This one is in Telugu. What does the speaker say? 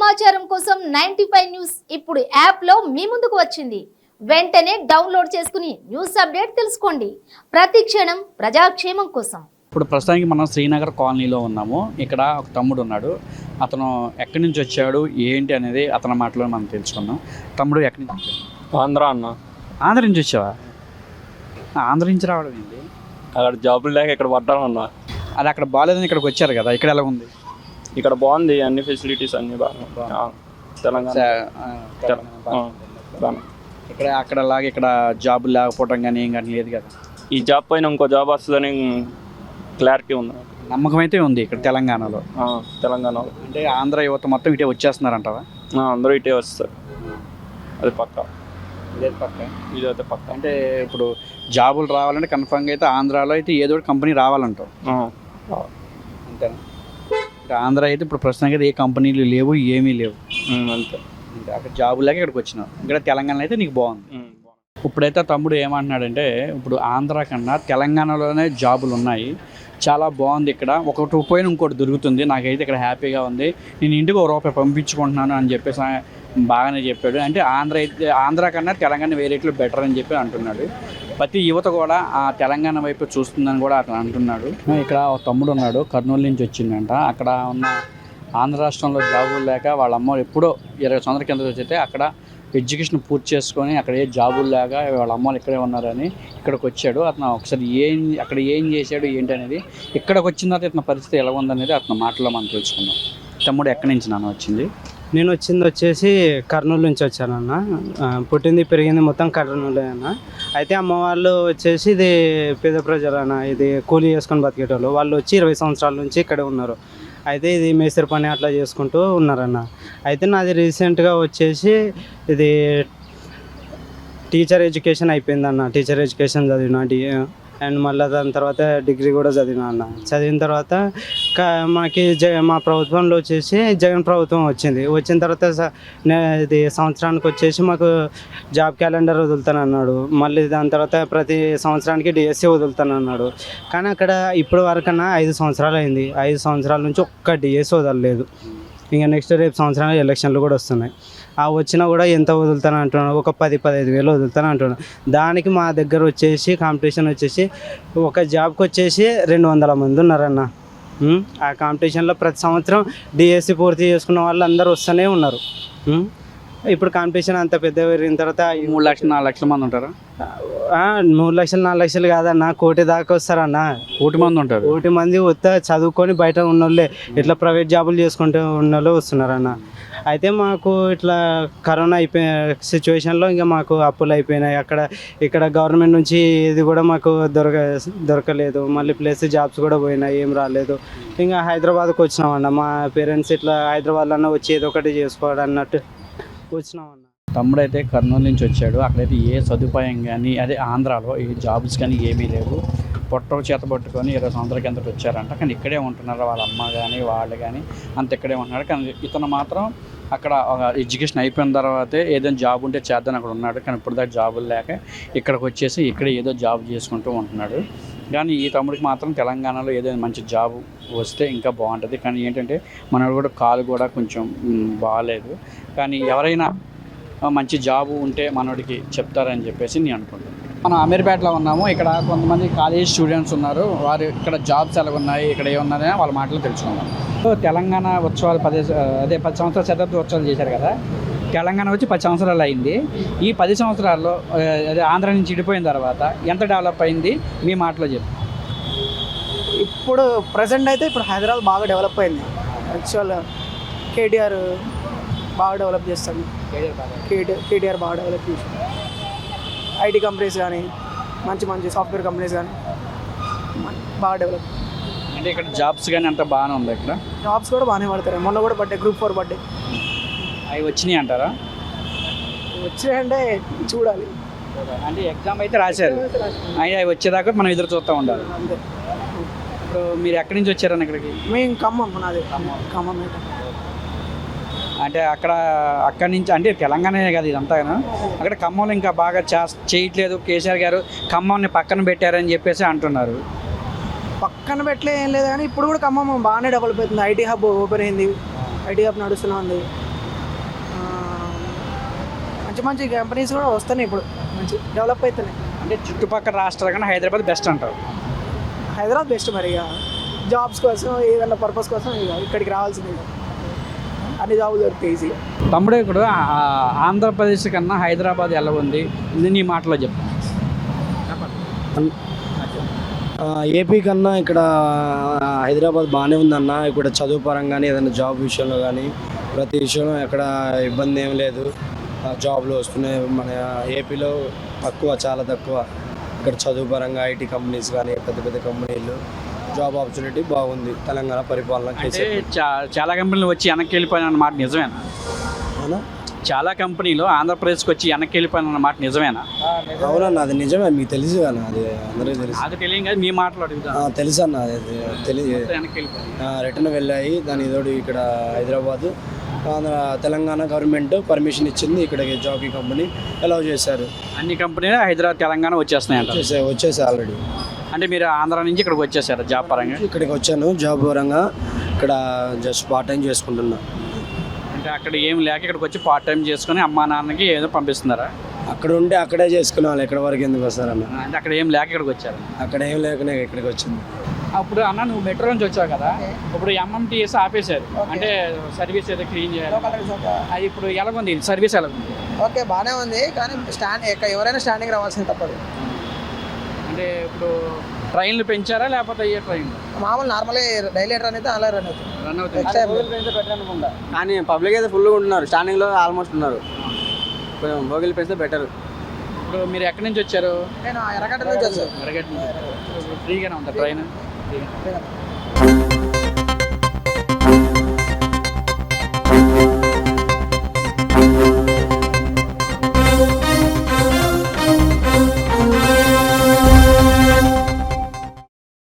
సమాచారం కోసం 95 న్యూస్ ఇప్పుడు యాప్లో మీ ముందుకు వచ్చింది. వెంటనే డౌన్లోడ్ చేసుకుని న్యూస్ అప్డేట్ తెలుసుకోండి. ప్రతి క్షణం ప్రజాక్షేమం కోసం. ఇప్పుడు ప్రస్తుతానికి మనం శ్రీనగర్ కాలనీలో ఉన్నాము. ఇక్కడ ఒక తమ్ముడు ఉన్నాడు. అతను ఎక్కడి నుంచి వచ్చాడు ఏంటి అనేది అతని మాటలో మనం తెలుసుకుందాం. తమ్ముడు ఎక్కడి నుంచి వచ్చాడు? ఆంధ్ర అన్న. ఆంధ్ర నుంచి వచ్చావా? ఆంధ్ర నుంచి రావడం ఏంటి? అక్కడ జాబులు లేక ఇక్కడ పడ్డాను అన్న. అది అక్కడ బాగాలేదని ఇక్కడికి వచ్చారు కదా, ఇక్కడ ఎలా ఉంది? ఇక్కడ బాగుంది, అన్ని ఫెసిలిటీస్ అన్ని బాగా. తెలంగాణ ఇక్కడ అక్కడ లాగా ఇక్కడ జాబులు లేకపోవడం కానీ ఏం కానీ లేదు కదా. ఈ జాబ్ పైన ఇంకో జాబ్ వస్తుందని క్లారిటీ ఉంది, నమ్మకం అయితే ఉంది ఇక్కడ తెలంగాణలో. తెలంగాణలో అంటే ఆంధ్ర యువత మొత్తం ఇటే వచ్చేస్తున్నారంటావా? అందరూ ఇటే వస్తారు, అది పక్క. ఇదైతే పక్క, ఇదైతే పక్క. అంటే ఇప్పుడు జాబులు రావాలంటే కన్ఫర్మ్గా అయితే ఆంధ్రాలో అయితే ఏదో ఒకటి కంపెనీ రావాలంటావు, అంతేనా? ఆంధ్ర అయితే ఇప్పుడు ప్రస్తుతానికి అయితే ఏ కంపెనీలు లేవు, ఏమీ లేవు, అంతే. అక్కడ జాబులు లేక ఇక్కడికి వచ్చినావు. ఇక్కడ తెలంగాణ అయితే నీకు బాగుంది. ఇప్పుడైతే తమ్ముడు ఏమంటున్నాడంటే, ఇప్పుడు ఆంధ్ర కన్నా తెలంగాణలోనే జాబులు ఉన్నాయి, చాలా బాగుంది ఇక్కడ, ఒకటి పోయిన ఇంకోటి దొరుకుతుంది, నాకైతే ఇక్కడ హ్యాపీగా ఉంది, నేను ఇంటికి ₹1 పంపించుకుంటున్నాను అని చెప్పేసి బాగానే చెప్పాడు. అంటే ఆంధ్ర కన్నా తెలంగాణ వేరేట్లు బెటర్ అని చెప్పి అంటున్నాడు. ప్రతి యువత కూడా ఆ తెలంగాణ వైపు చూస్తుందని కూడా అతను అంటున్నాడు. ఇక్కడ ఒక తమ్ముడు ఉన్నాడు, కర్నూలు నుంచి వచ్చిందంట. అక్కడ ఉన్న ఆంధ్ర రాష్ట్రంలో జాబులు లేక వాళ్ళ అమ్మ ఎప్పుడో 20 సంవత్సరాల కింద వచ్చి అక్కడ ఎడ్యుకేషన్ పూర్తి చేసుకొని అక్కడ ఏ జాబులు లేక వాళ్ళ అమ్మలు ఇక్కడే ఉన్నారని ఇక్కడికి వచ్చాడు. అతను ఒకసారి అక్కడ ఏం చేశాడు ఏంటి అనేది, ఇక్కడికి వచ్చిన తర్వాత ఇతని పరిస్థితి ఎలా ఉందనేది అతని మాటలో మనం తెలుసుకుందాం. తమ్ముడు ఎక్కడి నుంచి నాన్న వచ్చింది? నేను వచ్చేసి కర్నూలు నుంచి వచ్చానన్న. పుట్టింది పెరిగింది మొత్తం కర్నూలు అన్న. అయితే అమ్మ వాళ్ళు వచ్చేసి ఇది పేద ప్రజలు అన్న, ఇది కూలీ చేసుకొని బతికేటోళ్ళు. వాళ్ళు వచ్చి 20 సంవత్సరాల నుంచి ఇక్కడే ఉన్నారు. అయితే ఇది మేస్త్రి పని అట్లా చేసుకుంటూ ఉన్నారన్న. అయితే నాది రీసెంట్గా వచ్చేసి ఇది టీచర్ ఎడ్యుకేషన్ అయిపోయిందన్న. టీచర్ ఎడ్యుకేషన్ చదివిన అండ్ మళ్ళీ దాని తర్వాత డిగ్రీ కూడా చదివినా అన్న. చదివిన తర్వాత మనకి మా ప్రభుత్వంలో వచ్చేసి జగన్ ప్రభుత్వం వచ్చిన తర్వాత ఇది సంవత్సరానికి వచ్చేసి మాకు జాబ్ క్యాలెండర్ వదులుతానన్నాడు. మళ్ళీ దాని తర్వాత ప్రతి సంవత్సరానికి డిఎస్సి వదులుతానన్నాడు. కానీ అక్కడ ఇప్పుడు వరకన్నా 5 సంవత్సరాలు అయింది. 5 సంవత్సరాల నుంచి ఒక్క డిఎస్సి వదలలేదు. ఇంకా నెక్స్ట్ రేపు సంవత్సరానికి ఎలక్షన్లు కూడా వస్తున్నాయి. వచ్చినా కూడా ఎంత వదులుతాను అంటున్నాడు, ఒక 10-15 వేలు వదులుతాను అంటున్నాడు. దానికి మా దగ్గర వచ్చేసి కాంపిటీషన్ వచ్చేసి ఒక జాబ్కి వచ్చేసి 200 మంది ఉన్నారన్న. ఆ కాంపిటీషన్లో ప్రతి సంవత్సరం డిఎస్సి పూర్తి చేసుకున్న వాళ్ళు అందరూ వస్తూనే ఉన్నారు. ఇప్పుడు కాంపిటీషన్ అంత పెద్ద పెరిగిన తర్వాత 3-4 లక్షల మంది ఉంటారు. 3-4 లక్షలు కాదన్న, 1 కోటి దాకా వస్తారన్న. 1 కోటి మంది ఉంటారు. 1 కోటి మంది వస్తా చదువుకొని బయట ఉన్నోళ్ళే, ఇట్లా ప్రైవేట్ జాబులు చేసుకుంటూ ఉన్నోళ్ళు వస్తున్నారన్న. అయితే మాకు ఇట్లా కరోనా అయిపోయిన సిచ్యువేషన్లో ఇంకా మాకు అప్పులు అయిపోయినాయి. ఇక్కడ గవర్నమెంట్ నుంచి ఇది కూడా మాకు దొరకలేదు. మళ్ళీ ప్లస్ జాబ్స్ కూడా పోయినాయి, ఏం రాలేదు. ఇంకా హైదరాబాద్కి వచ్చినామన్న. మా పేరెంట్స్ ఇట్లా హైదరాబాద్లో వచ్చి ఏదో ఒకటి చేసుకోవడం అన్నట్టు వచ్చినామన్న. తమ్ముడు అయితే కర్నూలు నుంచి వచ్చాడు. అక్కడైతే ఏ సదుపాయం కానీ అదే ఆంధ్రాలో ఏ జాబ్స్ కానీ ఏమీ లేవు. పొట్ట చేత పట్టుకొని 20 సంవత్సరాల కిందట వచ్చారంట. కానీ ఇక్కడే ఉంటున్నారు, వాళ్ళ అమ్మ కానీ వాళ్ళు కానీ అంత ఇక్కడే ఉంటున్నారు. కానీ ఇతను మాత్రం అక్కడ ఎడ్యుకేషన్ అయిపోయిన తర్వాతే ఏదైనా జాబ్ ఉంటే చేద్దాని అక్కడ ఉన్నాడు. కానీ ఇప్పుడు దాకా జాబులు లేక ఇక్కడికి వచ్చేసి ఇక్కడే ఏదో జాబ్ చేసుకుంటూ ఉంటున్నాడు. కానీ ఈ తమ్ముడికి మాత్రం తెలంగాణలో ఏదైనా మంచి జాబ్ వస్తే ఇంకా బాగుంటుంది. కానీ ఏంటంటే మనోడు కూడా కాలు కూడా కొంచెం బాగాలేదు. కానీ ఎవరైనా మంచి జాబు ఉంటే మనోడికి చెప్తారని చెప్పేసి నేను అనుకుంటున్నాను. మనం అమీర్పేటలో ఉన్నాము. ఇక్కడ కొంతమంది కాలేజ్ స్టూడెంట్స్ ఉన్నారు. వారు ఇక్కడ జాబ్స్ ఎలా ఉన్నాయి, ఇక్కడ ఏమున్నాయని వాళ్ళ మాటలు తెలుసుకున్నాం. తెలంగాణ ఉత్సవాలు 10 సంవత్సరాల శతాబ్ది ఉత్సవాలు చేశారు కదా. తెలంగాణ వచ్చి 10 సంవత్సరాలు అయింది. ఈ 10 సంవత్సరాల్లో అదే ఆంధ్ర నుంచి విడిపోయిన తర్వాత ఎంత డెవలప్ అయింది మీ మాటలో చెప్పు. ఇప్పుడు ప్రజెంట్ అయితే ఇప్పుడు హైదరాబాద్ బాగా డెవలప్ అయింది. యాక్చువల్ కేటీఆర్ బాగా డెవలప్ చేస్తాడు. కేటీఆర్ బాగా డెవలప్ చేస్తాడు. ఐటీ కంపెనీస్ కానీ మంచి సాఫ్ట్వేర్ కంపెనీస్ కానీ బాగా డెవలప్. అంటే ఇక్కడ జాబ్స్ కానీ అంత బాగానే ఉంది. ఇక్కడ జాబ్స్ కూడా బాగానే పడతారు. మొన్న కూడా పడ్డాయి, Group 4 పడ్డాయి. అవి వచ్చినాయి అంటారా? వచ్చినాయంటే చూడాలి. అంటే ఎగ్జామ్ అయితే రాశారు, అవి వచ్చేదాకా మనం ఎదురు చూస్తూ ఉండాలి. అంతే. ఇప్పుడు మీరు ఎక్కడి నుంచి వచ్చారని ఇక్కడికి? మేము ఖమ్మం, నాది ఖమ్మం. అంటే అక్కడి నుంచి అంటే తెలంగాణనే కదా ఇదంతా. అక్కడ ఖమ్మంలో ఇంకా బాగా చేయట్లేదు. కేసీఆర్ గారు ఖమ్మంని పక్కన పెట్టారని చెప్పేసి అంటున్నారు. పక్కన పెట్టలే ఏం లేదు, కానీ ఇప్పుడు కూడా ఖమ్మం బాగానే డెవలప్ అవుతుంది. ఐటీ హబ్ ఓపెన్ అయింది, ఐటీ హబ్ నడుస్తూనే ఉంది. మంచి మంచి కంపెనీస్ కూడా వస్తున్నాయి ఇప్పుడు, మంచి డెవలప్ అవుతున్నాయి. అంటే చుట్టుపక్కల రాష్ట్రాల కన్నా హైదరాబాద్ బెస్ట్ అంటారు. హైదరాబాద్ బెస్ట్ మరి, ఇక జాబ్స్ కోసం ఏదైనా పర్పస్ కోసం ఇక ఇక్కడికి రావాల్సింది, ఇక అన్ని జాబులు దొరుకుతాయి ఈజీగా. తమ్ముడు ఇప్పుడు ఆంధ్రప్రదేశ్ కన్నా హైదరాబాద్ ఎలా ఉంది, ఇది నీ మాటలో చెప్పు. ఏపీ కన్నా ఇక్కడ హైదరాబాద్ బాగానే ఉందన్న. ఇక్కడ చదువు పరంగా కానీ ఏదైనా జాబ్ విషయంలో కానీ ప్రతి విషయంలో ఎక్కడ ఇబ్బంది ఏం లేదు. జాబ్లు వస్తున్నాయి. మన ఏపీలో తక్కువ, చాలా తక్కువ. ఇక్కడ చదువు పరంగా ఐటీ కంపెనీస్ కానీ పెద్ద పెద్ద కంపెనీలు జాబ్ ఆపర్చునిటీ బాగుంది. తెలంగాణ పరిపాలన అంటే చాలా కంపెనీలు వచ్చి వెనక్కి వెళ్ళిపోయిన మాట నిజమేనా? అవునా? చాలా కంపెనీలు ఆంధ్రప్రదేశ్కి వచ్చి వెనక్కి వెళ్ళిపోయిన మాట నిజమేనా? అవునన్న, అది నిజమే. మీకు తెలుసు కానీ, అది అందరికీ తెలుసు. నాకు తెలియదు కదా, మీ మాటలు అడుగుతాను. తెలుసు అన్న, అది తెలియదు. వెనక్కి వెళ్ళిపోయి రిటర్న్ వెళ్ళాయి. దాని తోడు ఇక్కడ హైదరాబాద్ తెలంగాణ గవర్నమెంట్ పర్మిషన్ ఇచ్చింది. ఇక్కడ జాకీ కంపెనీ అలౌ చేశారు. అన్ని కంపెనీలు హైదరాబాద్ తెలంగాణ వచ్చేస్తున్నాయంట. వచ్చేసి ఆల్రెడీ. అంటే మీరు ఆంధ్ర నుంచి ఇక్కడికి వచ్చేసారు జాబ్ పరంగా? ఇక్కడికి వచ్చాను జాబ్ పరంగా. ఇక్కడ జస్ట్ పార్ట్ టైం చేసుకుంటున్నా. అంటే అక్కడ ఏం లేక ఇక్కడికి వచ్చి పార్ట్ టైం చేసుకుని అమ్మా నాన్నకి ఏదో పంపిస్తున్నారా? అక్కడ ఉంటే అక్కడే చేసుకున్నాను. ఎక్కడి వరకు ఎందుకు వస్తారన్న? అంటే అక్కడ ఏం లేక ఇక్కడికి వచ్చారు? అక్కడ ఏం లేకనే ఇక్కడికి వచ్చింది. అప్పుడు అన్న నువ్వు మెట్రో నుంచి వచ్చావు కదా, ఇప్పుడు ఎంఎంటీఎస్ ఆపేశారు. అంటే సర్వీస్ ఏదో క్లీన్ చేయాలి. అది ఇప్పుడు ఎలాగుంది సర్వీస్? ఎలాగుంది? ఓకే, బాగానే ఉంది, కానీ ఎవరైనా స్టాండింగ్ రావాల్సింది తప్పదు. అంటే ఇప్పుడు ట్రైన్లు పెంచారా లేకపోతే అయ్యే ట్రైన్లు? మామూలు నార్మల్ డైలీ రన్ అయితే అలా రన్ అవుతుంది. రన్ అవుతుంది. కానీ పబ్లిక్ అయితే ఫుల్గా ఉంటున్నారు. స్టాండింగ్లో ఆల్మోస్ట్ ఉన్నారు. కొంచెం బోగిలు పెంచితే బెటర్. ఇప్పుడు మీరు ఎక్కడి నుంచి వచ్చారు? నేను ఎర్రగడ్డ నుంచి వచ్చాను. ఎర్రగడ్డ నుంచి. ఫ్రీగానే ఉందా ట్రైన్?